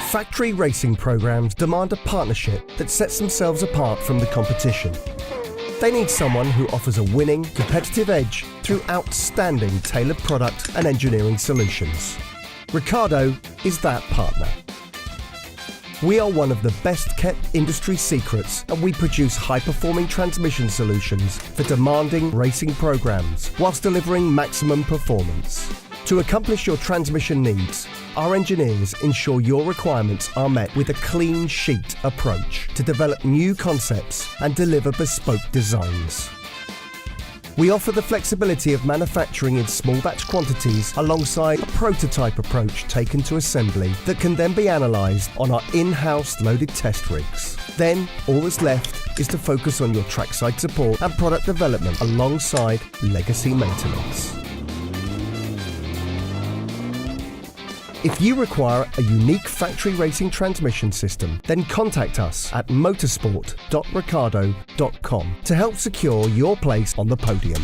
Factory racing programs demand a partnership that sets themselves apart from the competition. They need someone who offers a winning, competitive edge through outstanding tailored product and engineering solutions. Ricardo is that partner. We are one of the best-kept industry secrets, and we produce high-performing transmission solutions for demanding racing programs whilst delivering maximum performance. To accomplish your transmission needs, our engineers ensure your requirements are met with a clean sheet approach to develop new concepts and deliver bespoke designs. We offer the flexibility of manufacturing in small batch quantities alongside a prototype approach taken to assembly that can then be analysed on our in-house loaded test rigs. Then, all that's left is to focus on your trackside support and product development alongside legacy maintenance. If you require a unique factory racing transmission system, then contact us at motorsport.ricardo.com to help secure your place on the podium.